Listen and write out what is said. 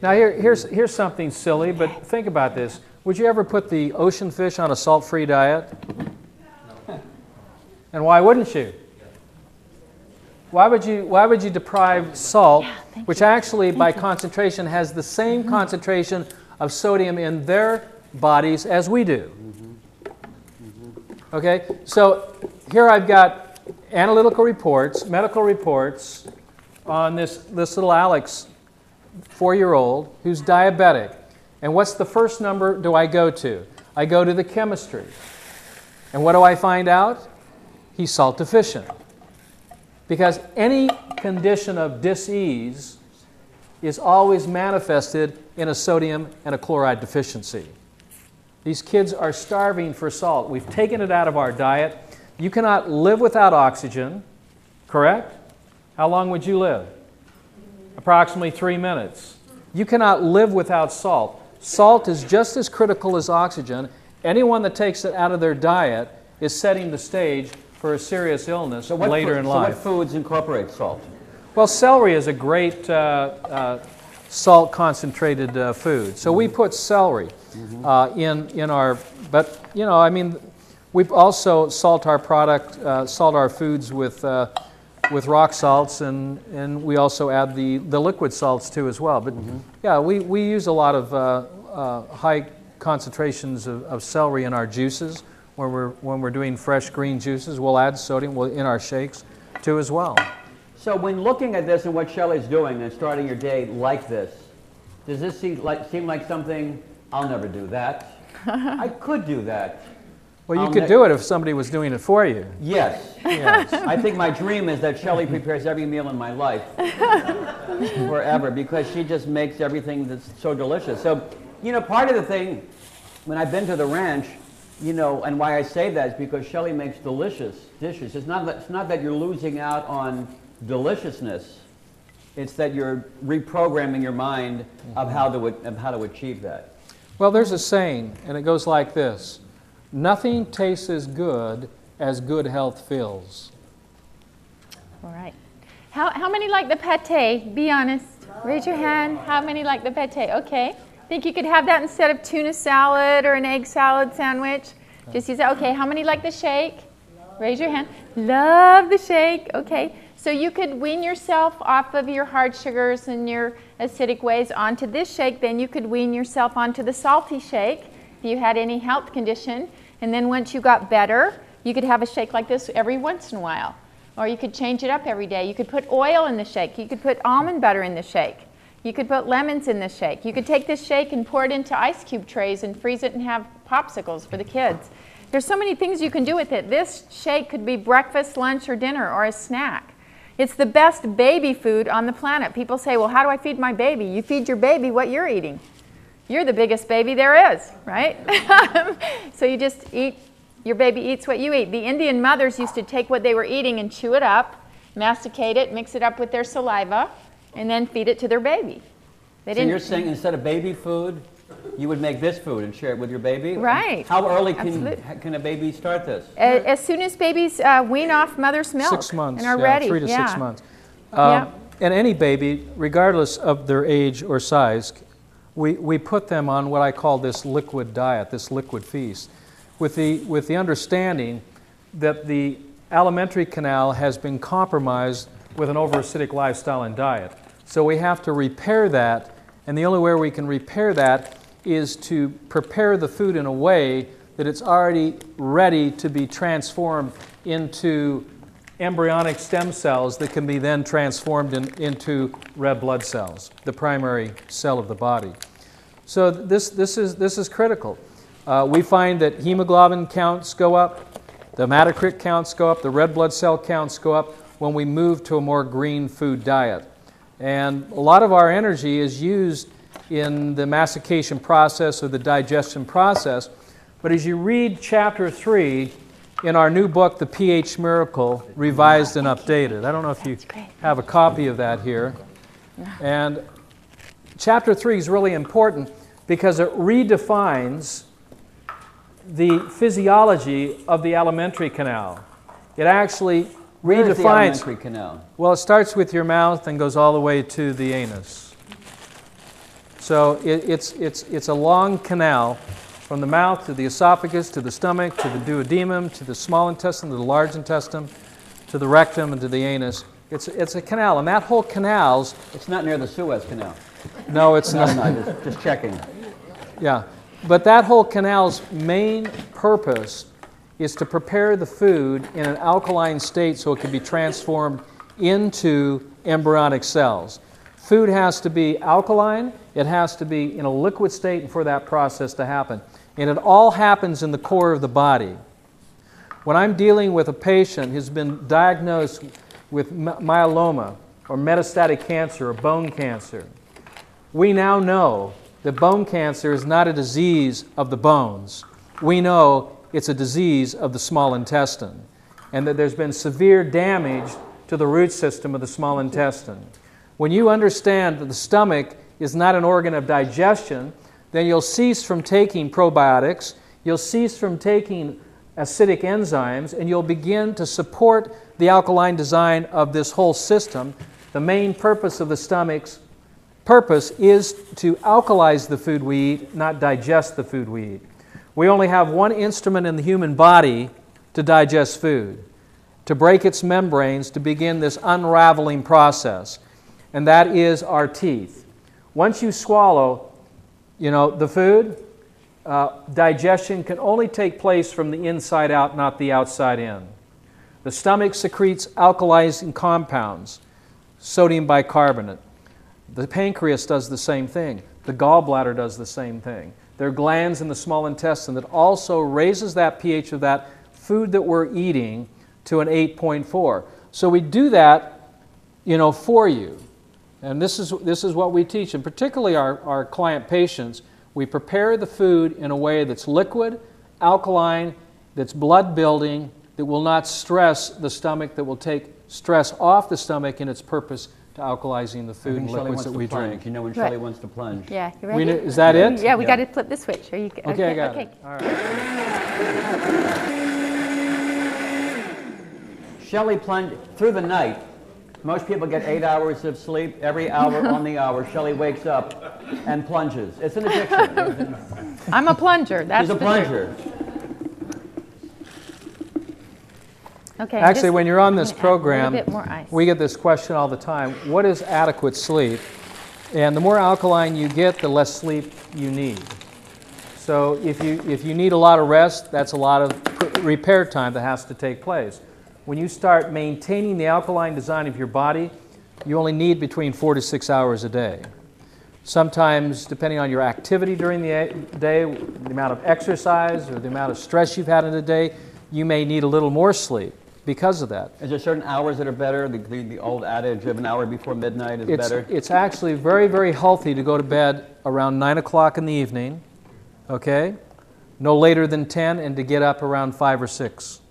Now here's something silly, but think about this. Would you ever put the ocean fish on a salt-free diet? No. And why wouldn't you? Why would you deprive salt, which actually by concentration has the same concentration of sodium in their bodies as we do? Okay, so here I've got analytical reports, medical reports on this little Alex, 4-year-old, who's diabetic. And what's the first number do I go to? I go to the chemistry. And what do I find out? He's salt deficient. Because any condition of dis-ease is always manifested in a sodium and a chloride deficiency. These kids are starving for salt. We've taken it out of our diet. You cannot live without oxygen, correct? How long would you live? Approximately 3 minutes. You cannot live without salt. Salt is just as critical as oxygen. Anyone that takes it out of their diet is setting the stage for a serious illness later in life. So what foods incorporate salt? Well, celery is a great salt concentrated food. So we put celery in our, but you know, I mean, we also salt our product, salt our foods with rock salts, and we also add the liquid salts too as well. But yeah, we use a lot of high concentrations of celery in our juices. When we're doing fresh green juices, we'll add sodium in our shakes too as well. So when looking at this and what Shelley's doing and starting your day like this, does this seem like something, I'll never do that. I could do that. Well, you could do it if somebody was doing it for you. Yes. Yes. I think my dream is that Shelley prepares every meal in my life forever, because she just makes everything that's so delicious. So, you know, part of the thing, when I've been to the ranch, you know, and why I say that is because Shelley makes delicious dishes. It's not that you're losing out on deliciousness. It's that you're reprogramming your mind of how to achieve that. Well, there's a saying, and it goes like this: nothing tastes as good health feels. All right. How many like the pate? Be honest. Raise your hand. How many like the pate? Okay. Think you could have that instead of tuna salad or an egg salad sandwich? Just use that. Okay. How many like the shake? Raise your hand. Love the shake. Okay. So you could wean yourself off of your hard sugars and your acidic ways onto this shake. Then you could wean yourself onto the salty shake if you had any health condition. And then once you got better, you could have a shake like this every once in a while. Or you could change it up every day. You could put oil in the shake. You could put almond butter in the shake. You could put lemons in the shake. You could take this shake and pour it into ice cube trays and freeze it and have popsicles for the kids. There's so many things you can do with it. This shake could be breakfast, lunch, or dinner, or a snack. It's the best baby food on the planet. People say, well, how do I feed my baby? You feed your baby what you're eating. You're the biggest baby there is, right? So you just eat, your baby eats what you eat. The Indian mothers used to take what they were eating and chew it up, masticate it, mix it up with their saliva, and then feed it to their baby. So you're saying instead of baby food, you would make this food and share it with your baby? Right. How early can a baby start this? As soon as babies wean off mother's milk 6 months, and are ready. 3 to 6 months. And any baby, regardless of their age or size, we put them on what I call this liquid diet, this liquid feast, with the understanding that the alimentary canal has been compromised with an over-acidic lifestyle and diet. So we have to repair that, and the only way we can repair that is to prepare the food in a way that it's already ready to be transformed into embryonic stem cells that can be then transformed into red blood cells, the primary cell of the body. So this is critical. We find that hemoglobin counts go up, the hematocrit counts go up, the red blood cell counts go up when we move to a more green food diet. And a lot of our energy is used in the mastication process or the digestion process. But as you read chapter 3 in our new book, The pH Miracle, Revised and Updated. I don't know if you have a copy of that here. And chapter 3 is really important because it redefines the physiology of the alimentary canal. It actually redefines. Where is the alimentary canal? Well, it starts with your mouth and goes all the way to the anus. So it's a long canal from the mouth to the esophagus, to the stomach, to the duodenum, to the small intestine, to the large intestine, to the rectum, and to the anus. It's a canal, and that whole canal's... It's not near the Suez Canal. No, it's not. No, just checking. Yeah, but that whole canal's main purpose is to prepare the food in an alkaline state so it can be transformed into embryonic cells. Food has to be alkaline, it has to be in a liquid state for that process to happen. And it all happens in the core of the body. When I'm dealing with a patient who's been diagnosed with myeloma or metastatic cancer or bone cancer, we now know that bone cancer is not a disease of the bones. We know it's a disease of the small intestine, and that there's been severe damage to the root system of the small intestine. When you understand that the stomach is not an organ of digestion, then you'll cease from taking probiotics, you'll cease from taking acidic enzymes, and you'll begin to support the alkaline design of this whole system. The main purpose of the stomach's purpose is to alkalize the food we eat, not digest the food we eat. We only have one instrument in the human body to digest food, to break its membranes, to begin this unraveling process, and that is our teeth. Once you swallow, the food, digestion can only take place from the inside out, not the outside in. The stomach secretes alkalizing compounds, sodium bicarbonate. The pancreas does the same thing. The gallbladder does the same thing. There are glands in the small intestine that also raises that pH of that food that we're eating to an 8.4. So we do that, for you. And this is what we teach, and particularly our client patients. We prepare the food in a way that's liquid, alkaline, that's blood building, that will not stress the stomach, that will take stress off the stomach in its purpose to alkalizing the food and liquids that we drink. You know when Shelley wants to plunge. Yeah, you ready? Is that it? Yeah, we got to flip the switch. Are you Okay, I got it. All right. Shelley plunged through the night. Most people get 8 hours of sleep. Every hour on the hour, Shelley wakes up and plunges. It's an addiction. I'm a plunger. That's She's a plunger. Okay. Actually, when you're on this program, a bit more ice. we get this question all the time: what is adequate sleep? And the more alkaline you get, the less sleep you need. So if you need a lot of rest, that's a lot of repair time that has to take place. When you start maintaining the alkaline design of your body, you only need between 4 to 6 hours a day. Sometimes, depending on your activity during the day, the amount of exercise or the amount of stress you've had in the day, you may need a little more sleep because of that. Is there certain hours that are better? The old adage of an hour before midnight is better? It's actually very, very healthy to go to bed around 9 o'clock in the evening, okay? No later than 10, and to get up around 5 or 6.